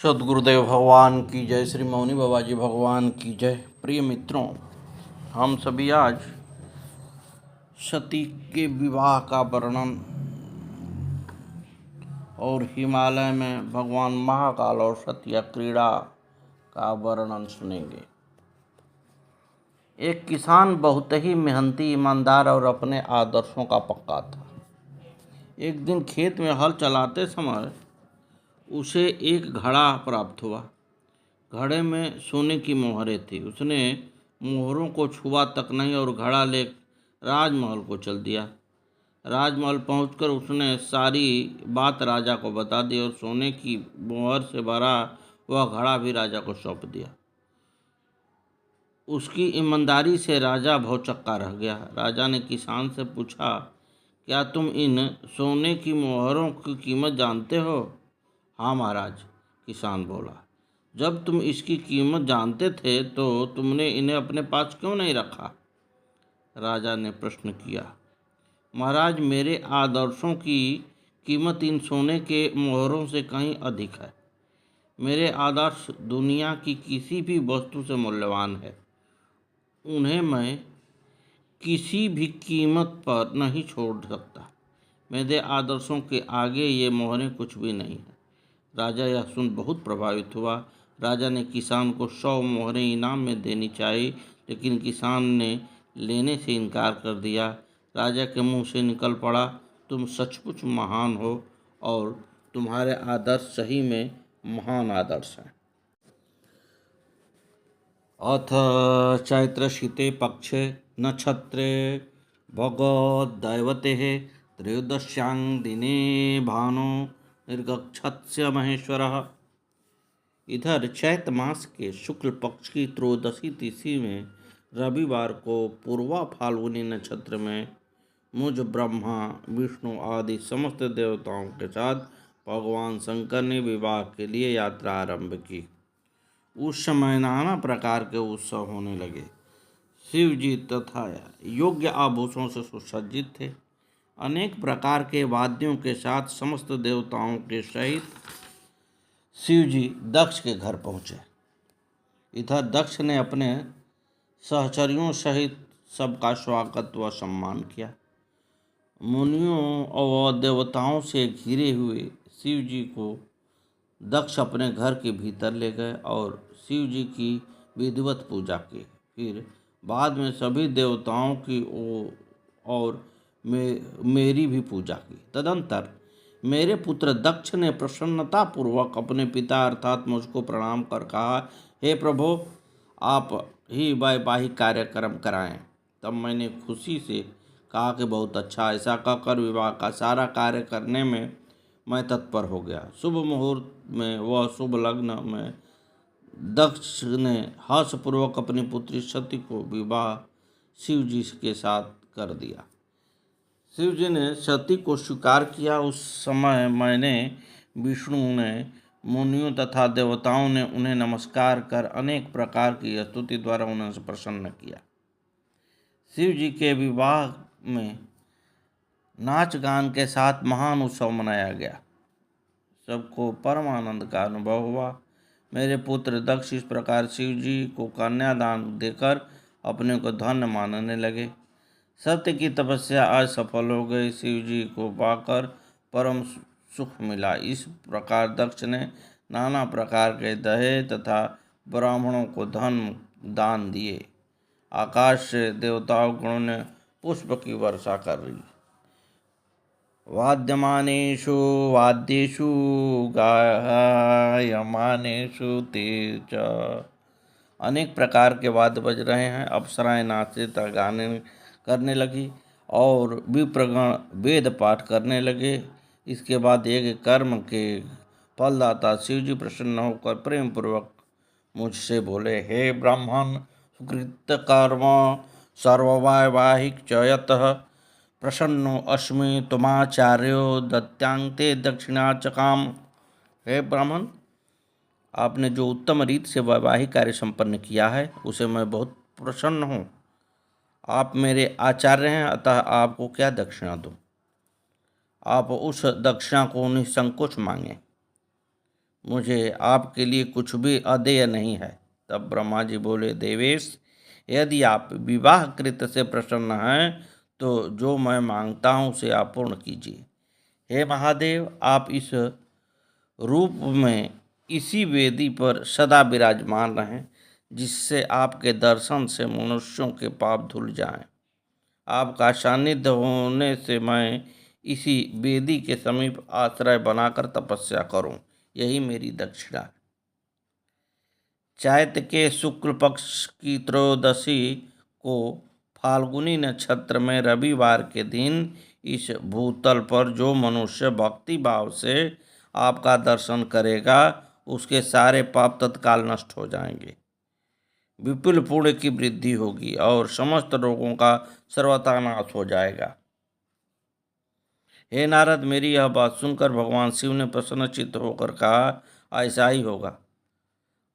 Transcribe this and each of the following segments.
सदगुरुदेव भगवान की जय। श्री मौनी बाबा जी भगवान की जय। प्रिय मित्रों, हम सभी आज सती के विवाह का वर्णन और हिमालय में भगवान महाकाल और सतिया क्रीड़ा का वर्णन सुनेंगे। एक किसान बहुत ही मेहनती, ईमानदार और अपने आदर्शों का पक्का था। एक दिन खेत में हल चलाते समय उसे एक घड़ा प्राप्त हुआ। घड़े में सोने की मोहरें थी। उसने मोहरों को छुआ तक नहीं और घड़ा ले राजमहल को चल दिया। राजमहल पहुंचकर उसने सारी बात राजा को बता दी और सोने की मोहर से भरा वह घड़ा भी राजा को सौंप दिया। उसकी ईमानदारी से राजा भौचक्का रह गया। राजा ने किसान से पूछा, क्या तुम इन सोने की मोहरों की कीमत जानते हो? हाँ महाराज, किसान बोला। जब तुम इसकी कीमत जानते थे तो तुमने इन्हें अपने पास क्यों नहीं रखा? राजा ने प्रश्न किया। महाराज, मेरे आदर्शों की कीमत इन सोने के मोहरों से कहीं अधिक है। मेरे आदर्श दुनिया की किसी भी वस्तु से मूल्यवान है। उन्हें मैं किसी भी कीमत पर नहीं छोड़ सकता। मेरे आदर्शों के आगे ये मोहरें कुछ भी नहीं है। राजा यह सुन बहुत प्रभावित हुआ। राजा ने किसान को 100 मोहरें इनाम में देनी चाहिए, लेकिन किसान ने लेने से इनकार कर दिया। राजा के मुंह से निकल पड़ा, तुम सचमुच महान हो और तुम्हारे आदर्श सही में महान आदर्श हैं। अथ चैत्रशीते पक्षे नक्षत्रे भगवद्दैवतेः त्रयोदश्यां दिने भानु निर्गच्छत्स्य महेश्वरः। इधर चैत्र मास के शुक्ल पक्ष की त्रयोदशी तिथि में रविवार को पूर्वा फाल्गुनी नक्षत्र में मुझ ब्रह्मा, विष्णु आदि समस्त देवताओं के साथ भगवान शंकर ने विवाह के लिए यात्रा आरंभ की। उस समय नाना प्रकार के उत्सव होने लगे। शिव जी तथा योग्य आभूषणों से सुसज्जित थे। अनेक प्रकार के वाद्यों के साथ समस्त देवताओं के सहित शिव जी दक्ष के घर पहुँचे। इधर दक्ष ने अपने सहचरियों सहित सबका स्वागत व सम्मान किया। मुनियों और देवताओं से घिरे हुए शिव जी को दक्ष अपने घर के भीतर ले गए और शिव जी की विधिवत पूजा की। फिर बाद में सभी देवताओं की और मेरी भी पूजा की। तदंतर मेरे पुत्र दक्ष ने प्रसन्नतापूर्वक अपने पिता अर्थात मुझको प्रणाम कर कहा, हे प्रभु, आप ही वैवाहिक कार्यक्रम कराएं। तब मैंने खुशी से कहा कि बहुत अच्छा। ऐसा कहकर विवाह का सारा कार्य करने में मैं तत्पर हो गया। शुभ मुहूर्त में वह शुभ लग्न में दक्ष ने हर्षपूर्वक अपनी पुत्री सती को विवाह शिव जी के साथ कर दिया। शिव जी ने सती को स्वीकार किया। उस समय मैंने, विष्णु ने, मुनियों तथा देवताओं ने उन्हें नमस्कार कर अनेक प्रकार की स्तुति द्वारा उन्हें प्रसन्न किया। शिव जी के विवाह में नाच गान के साथ महान उत्सव मनाया गया। सबको परम आनंद का अनुभव हुआ। मेरे पुत्र दक्ष इस प्रकार शिव जी को कन्यादान देकर अपने को धन्य मानने लगे। सत्य की तपस्या आज सफल हो गई। शिव जी को पाकर परम सुख मिला। इस प्रकार दक्ष ने नाना प्रकार के दहेज तथा ब्राह्मणों को धन दान दिए। आकाश से देवताओं गणों ने पुष्प की वर्षा कर रही। वाद्यमानेषु वाद्येषु गायमानेषु ते च। अनेक प्रकार के वाद्य बज रहे हैं। अप्सराएं नाचते तथा गाने करने लगी और विप्रगण वेद पाठ करने लगे। इसके बाद एक कर्म के फलदाता शिव जी प्रसन्न होकर प्रेम पूर्वक मुझसे बोले, हे ब्राह्मण, सुकृत कर्म सर्ववैवाहिक च यतः प्रसन्नो अस्मि तुमाचार्यो दत्यांते दक्षिणा चकाम। हे ब्राह्मण, आपने जो उत्तम रीति से वैवाहिक कार्य संपन्न किया है उसे मैं बहुत प्रसन्न हूँ। आप मेरे आचार्य हैं, अतः आपको क्या दक्षिणा दूँ? आप उस दक्षिणा को निसंकोच मांगें। मुझे आपके लिए कुछ भी अदेय नहीं है। तब ब्रह्मा जी बोले, देवेश, यदि आप विवाह कृत से प्रसन्न हैं तो जो मैं मांगता हूँ उसे आप पूर्ण कीजिए। हे महादेव, आप इस रूप में इसी वेदी पर सदा विराजमान रहें, जिससे आपके दर्शन से मनुष्यों के पाप धुल जाएं। आपका सानिध्य होने से मैं इसी वेदी के समीप आश्रय बनाकर तपस्या करूं, यही मेरी दक्षिणा है। चैत्र के शुक्ल पक्ष की त्रयोदशी को फाल्गुनी नक्षत्र में रविवार के दिन इस भूतल पर जो मनुष्य भक्ति भाव से आपका दर्शन करेगा, उसके सारे पाप तत्काल नष्ट हो जाएंगे, विपुल पुण्य की वृद्धि होगी और समस्त रोगों का सर्वथा नाश हो जाएगा। हे नारद, मेरी यह बात सुनकर भगवान शिव ने प्रसन्नचित्त होकर कहा, ऐसा ही होगा।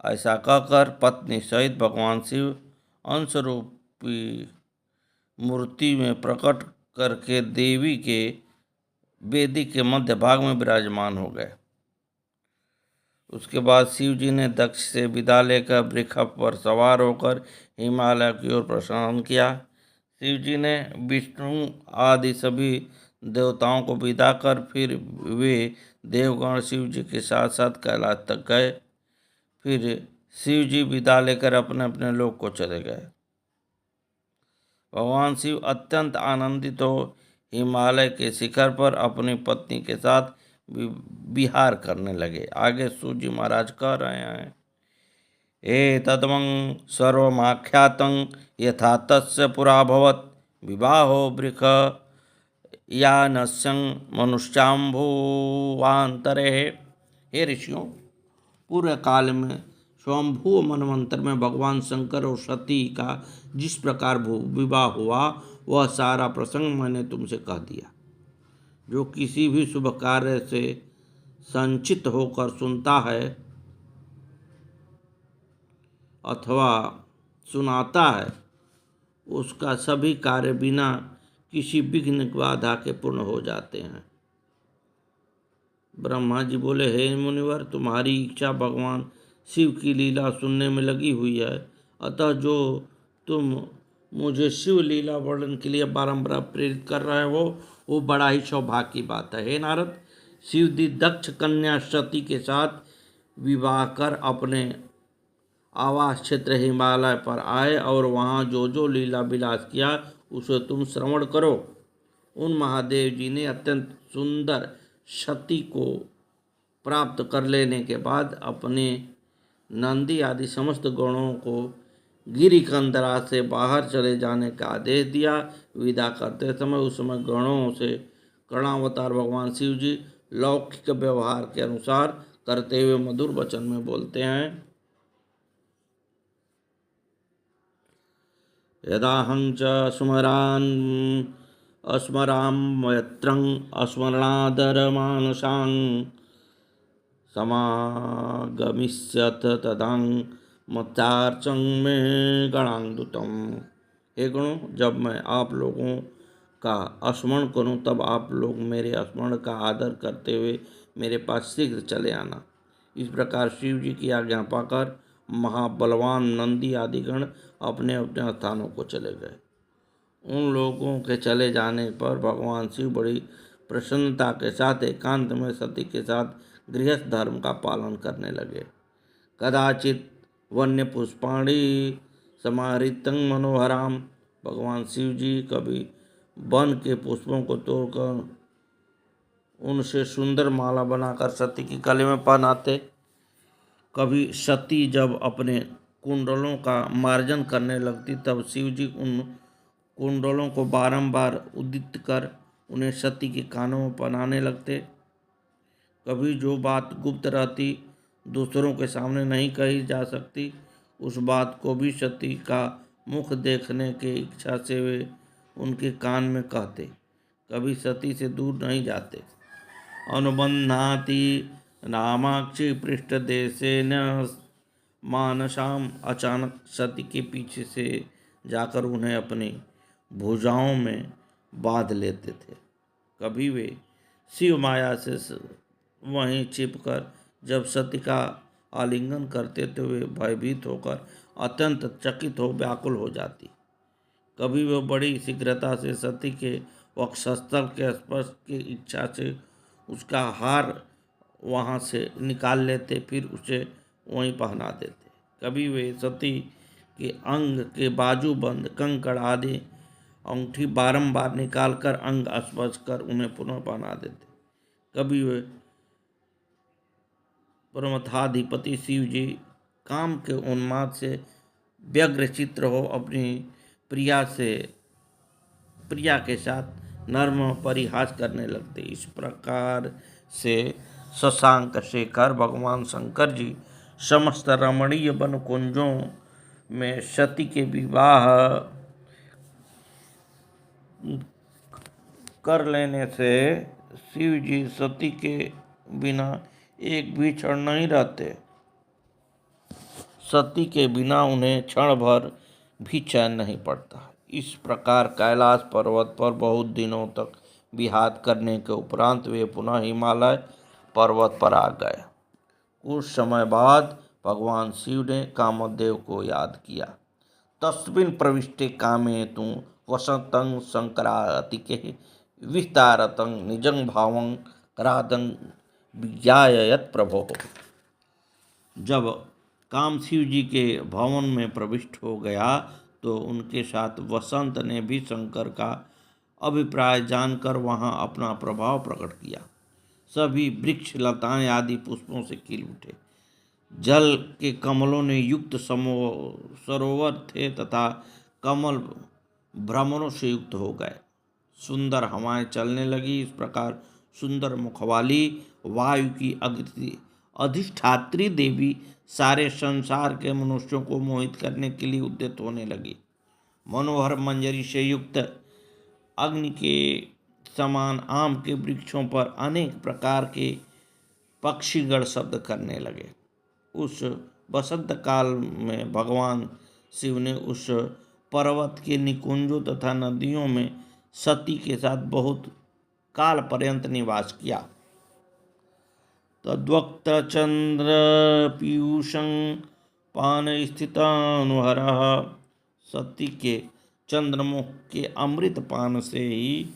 ऐसा कहकर पत्नी सहित भगवान शिव अंश रूपी मूर्ति में प्रकट करके देवी के वेदी के मध्य भाग में विराजमान हो गए। उसके बाद शिव जी ने दक्ष से विदा लेकर वृक्ष पर सवार होकर हिमालय की ओर प्रस्थान किया। शिव जी ने विष्णु आदि सभी देवताओं को विदा कर फिर वे देवगण शिव जी के साथ साथ कैलाश तक गए। फिर शिव जी विदा लेकर अपने अपने लोक को चले गए। भगवान शिव अत्यंत आनंदित हो हिमालय के शिखर पर अपनी पत्नी के साथ विहार करने लगे। आगे सूत जी महाराज कह रहे हैं, एतद्वं सर्वमाख्यातं यथा तस्य पुरा भवत् विवाहो वृख यानस्यं मनुष्याम्भुवान्तरे। हे ऋषियों, पूर्व काल में स्वयंभू मनवंतर में भगवान शंकर और सती का जिस प्रकार विवाह हुआ, वह सारा प्रसंग मैंने तुमसे कह दिया। जो किसी भी शुभ कार्य से संचित होकर सुनता है अथवा सुनाता है, उसका सभी कार्य बिना किसी विघ्न बाधा के पूर्ण हो जाते हैं। ब्रह्मा जी बोले, हे मुनिवर, तुम्हारी इच्छा भगवान शिव की लीला सुनने में लगी हुई है, अतः जो तुम मुझे शिव लीला वर्णन के लिए बारंबार प्रेरित कर रहे हो, वो बड़ा ही सौभाग्य की बात है। हे नारद, शिव जी दक्ष कन्या सती के साथ विवाह कर अपने आवास क्षेत्र हिमालय पर आए और वहाँ जो जो लीला विलास किया उसे तुम श्रवण करो। उन महादेव जी ने अत्यंत सुंदर सती को प्राप्त कर लेने के बाद अपने नंदी आदि समस्त गणों को गिरिकंदरा से बाहर चले जाने का आदेश दिया। विदा करते समय उस समय गणों से कर्णावतार भगवान शिव जी लौकिक व्यवहार के अनुसार करते हुए मधुर वचन में बोलते हैं, यदाहं च स्मरान् अस्मराम्यत्रं अस्मरणादरमानसां समागमिष्यथ तदां मत्यार्चं मे गणांगदूतम। हे गणों, जब मैं आप लोगों का स्मरण करूं तब आप लोग मेरे स्मरण का आदर करते हुए मेरे पास शीघ्र चले आना। इस प्रकार शिव जी की आज्ञा पाकर महाबलवान नंदी आदि गण अपने अपने स्थानों को चले गए। उन लोगों के चले जाने पर भगवान शिव बड़ी प्रसन्नता के साथ एकांत में सती के साथ गृहस्थ धर्म का पालन करने लगे। कदाचित वन्य पुष्पाणी समाहृतं मनोहराम। भगवान शिव जी कभी वन के पुष्पों को तोड़कर उनसे सुंदर माला बनाकर सती की गले में पहनाते। कभी सती जब अपने कुंडलों का मार्जन करने लगती तब शिव जी उन कुंडलों को बारंबार उद्यत कर उन्हें सती के कानों में पहनाने लगते। कभी जो बात गुप्त रहती, दूसरों के सामने नहीं कही जा सकती, उस बात को भी सती का मुख देखने की इच्छा से वे उनके कान में कहते। कभी सती से दूर नहीं जाते। अनुबंधाति नामाक्षी पृष्ठदेशेन मानसाम। अचानक सती के पीछे से जाकर उन्हें अपनी भुजाओं में बांध लेते थे। कभी वे शिव माया से वहीं छिपकर जब सती का आलिंगन करते तो वे भयभीत होकर अत्यंत चकित हो व्याकुल हो जाती। कभी वह बड़ी शीघ्रता से सती के वक्षस्थल के स्पर्श की इच्छा से उसका हार वहाँ से निकाल लेते, फिर उसे वहीं पहना देते। कभी वे सती के अंग के बाजूबंद, कंकड़ आदि अंगूठी बारंबार निकालकर अंग स्पर्श कर उन्हें पुनः पहना देते। कभी वे परमथाधिपति शिव जी काम के उन्माद से व्यग्र चित्र हो अपनी प्रिया के साथ नर्म परिहास करने लगते। इस प्रकार से शशांक शेखर भगवान शंकर जी समस्त रमणीय वन कुंजों में सती के विवाह कर लेने से शिव जी सती के बिना एक भी क्षण नहीं रहते। सती के बिना उन्हें क्षण भर भी चैन नहीं पड़ता। इस प्रकार कैलाश पर्वत पर बहुत दिनों तक विहार करने के उपरांत वे पुनः हिमालय पर्वत पर आ गए। कुछ समय बाद भगवान शिव ने कामदेव को याद किया। तस्मिन् प्रविष्टे कामे तु वसंतं शंकरातिके विस्तारतं निजं भावं राधं विज्ञायत प्रभो। जब काम शिव जी के भवन में प्रविष्ट हो गया तो उनके साथ वसंत ने भी शंकर का अभिप्राय जानकर वहां अपना प्रभाव प्रकट किया। सभी वृक्ष लताएं आदि पुष्पों से खिल उठे। जल के कमलों ने युक्त सरोवर थे तथा कमल भ्रमरों से युक्त हो गए। सुंदर हवाएं चलने लगी। इस प्रकार सुंदर मुखवाली वायु की अधिष्ठात्री देवी सारे संसार के मनुष्यों को मोहित करने के लिए उद्यत होने लगी। मनोहर मंजरी से युक्त अग्नि के समान आम के वृक्षों पर अनेक प्रकार के पक्षीगण शब्द करने लगे। उस बसंत काल में भगवान शिव ने उस पर्वत के निकुंजों तथा नदियों में सती के साथ बहुत काल पर्यंत निवास किया। तद्वक्त चंद्र पीयूषं पान स्थितानुहरः। सती के चंद्रमुख के अमृत पान से ही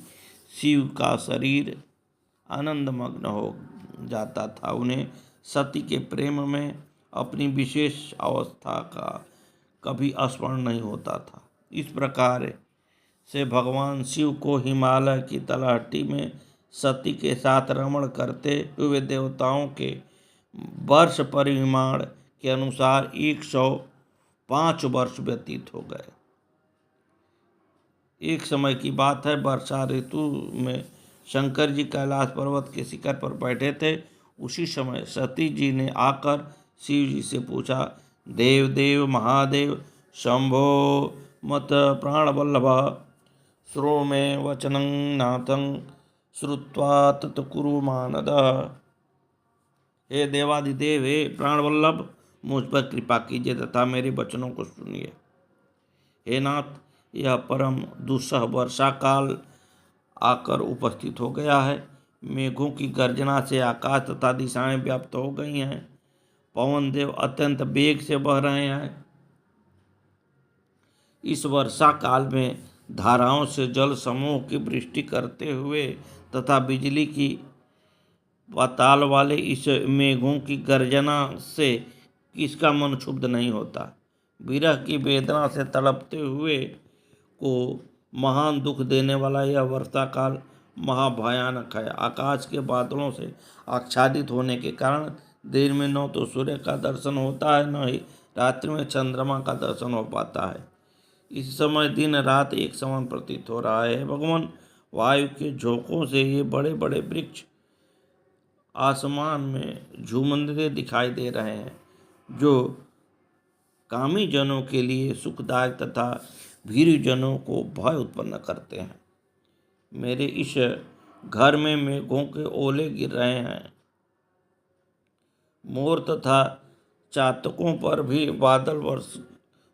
शिव का शरीर आनंदमग्न हो जाता था। उन्हें सती के प्रेम में अपनी विशेष अवस्था का कभी स्मरण नहीं होता था। इस प्रकार से भगवान शिव को हिमालय की तलहटी में सती के साथ रमण करते हुए देवताओं के वर्ष परिमाण के अनुसार 105 वर्ष व्यतीत हो गए। एक समय की बात है, वर्षा ऋतु में शंकर जी कैलाश पर्वत के शिखर पर बैठे थे। उसी समय सती जी ने आकर शिव जी से पूछा, देव देव महादेव शंभो मत प्राणवल्लभ श्रो मे वचनं नाथं श्रुत्वा तत्कुरु मानदः। हे देवादिदेव, हे प्राणवल्लभ, मुझ पर कृपा कीजिए तथा मेरे वचनों को सुनिए। हे नाथ, यह परम दुस्सह वर्षा काल आकर उपस्थित हो गया है। मेघों की गर्जना से आकाश तथा दिशाएं व्याप्त हो गई हैं। पवन देव अत्यंत वेग से बह रहे हैं। इस वर्षा काल में धाराओं से जल समूह की वृष्टि करते हुए तथा बिजली की पाताल वाले इस मेघों की गर्जना से किसका मन क्षुब्ध नहीं होता। विरह की वेदना से तड़पते हुए को महान दुख देने वाला यह वर्षा काल महाभयानक है। आकाश के बादलों से आच्छादित होने के कारण दिन में न तो सूर्य का दर्शन होता है, न ही रात्रि में चंद्रमा का दर्शन हो पाता है। इस समय दिन रात एक समान प्रतीत हो रहा है। भगवान, वायु के झोंकों से ये बड़े बड़े वृक्ष आसमान में झूमते दिखाई दे रहे हैं, जो कामी जनों के लिए सुखदायक तथा भीरू जनों को भय उत्पन्न करते हैं। मेरे इस घर में मेघों के ओले गिर रहे हैं। मोर तथा चातकों पर भी बादल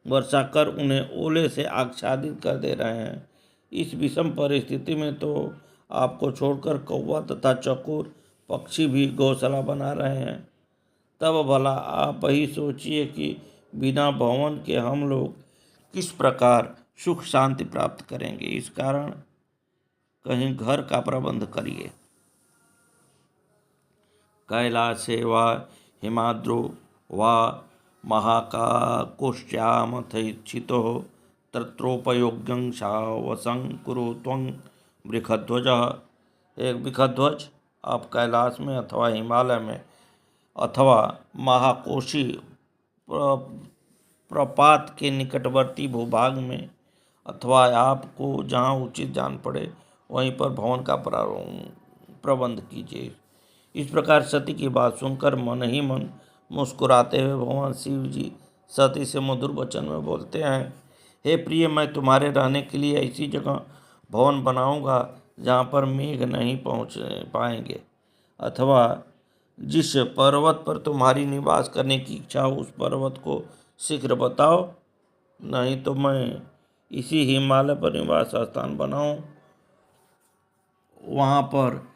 वर्षा कर उन्हें ओले से आच्छादित कर दे रहे हैं। इस विषम परिस्थिति में तो आपको छोड़कर कौवा तथा चकोर पक्षी भी घोंसला बना रहे हैं। तब भला आप ही सोचिए कि बिना भवन के हम लोग किस प्रकार सुख शांति प्राप्त करेंगे। इस कारण कहीं घर का प्रबंध करिए। कैलासे वा हिमाद्रो वा महाकाकुष्यामथैच्छितो तत्रोपयोग्यं सावसं कुरु त्वं वृषध्वज। एक वृषध्वज, आप कैलाश में अथवा हिमालय में अथवा महाकोशी प्रपात के निकटवर्ती भूभाग में अथवा आपको जहाँ उचित जान पड़े वहीं पर भवन का प्रबंध कीजिए। इस प्रकार सती की बात सुनकर मन ही मन मुस्कुराते हुए भगवान शिव जी सती से मधुर वचन में बोलते हैं, हे प्रिय, मैं तुम्हारे रहने के लिए ऐसी जगह भवन बनाऊंगा जहाँ पर मेघ नहीं पहुँच पाएंगे, अथवा जिस पर्वत पर तुम्हारी निवास करने की इच्छा हो उस पर्वत को शीघ्र बताओ, नहीं तो मैं इसी हिमालय पर निवास स्थान बनाऊं। वहाँ पर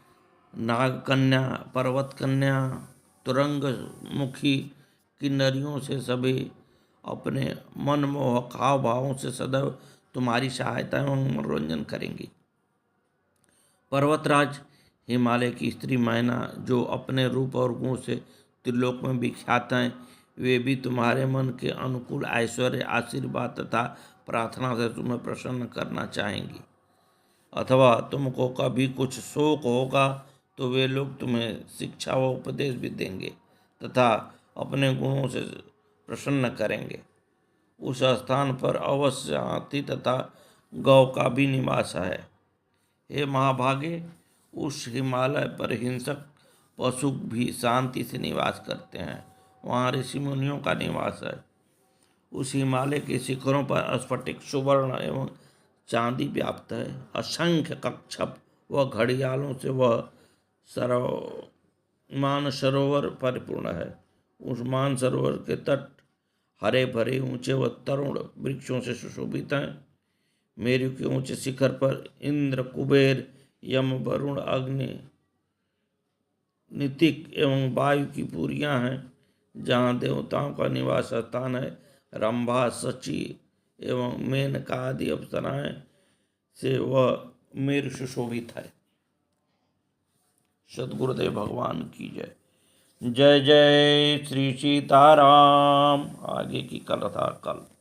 नागकन्या, पर्वत कन्या, तुरंग मुखी किन्नरियों से सभी अपने मनमोहक हाव भावों से सदैव तुम्हारी सहायता एवं मनोरंजन करेंगी। पर्वतराज, हिमालय की स्त्री मैना जो अपने रूप और गुण से त्रिलोक में विख्यात हैं, वे भी तुम्हारे मन के अनुकूल ऐश्वर्य, आशीर्वाद तथा प्रार्थना से तुम्हें प्रसन्न करना चाहेंगी। अथवा तुमको कभी कुछ शोक होगा तो वे लोग तुम्हें शिक्षा व उपदेश भी देंगे तथा अपने गुणों से प्रसन्न करेंगे। उस स्थान पर अवश्य हाथी तथा गौ का भी निवास है। हे महाभागे, उस हिमालय पर हिंसक पशु भी शांति से निवास करते हैं। वहाँ ऋषि मुनियों का निवास है। उस हिमालय के शिखरों पर स्फटिक, सुवर्ण एवं चांदी व्याप्त है। असंख्य कच्छप व घड़ियालों से वह मानसरोवर परिपूर्ण है। उस मानसरोवर के तट हरे भरे, ऊंचे व तरुण वृक्षों से सुशोभित हैं। मेरु के ऊंचे शिखर पर इंद्र, कुबेर, यम, वरुण, अग्नि, नितिक एवं वायु की पुरियां हैं। जहाँ देवताओं का निवास स्थान है, रंभा, शची एवं मेनका आदि अप्सराएं से वह मेरु सुशोभित है। सद्गुरुदेव भगवान की जय। जय जय श्री सीताराम। आगे की कथा कल।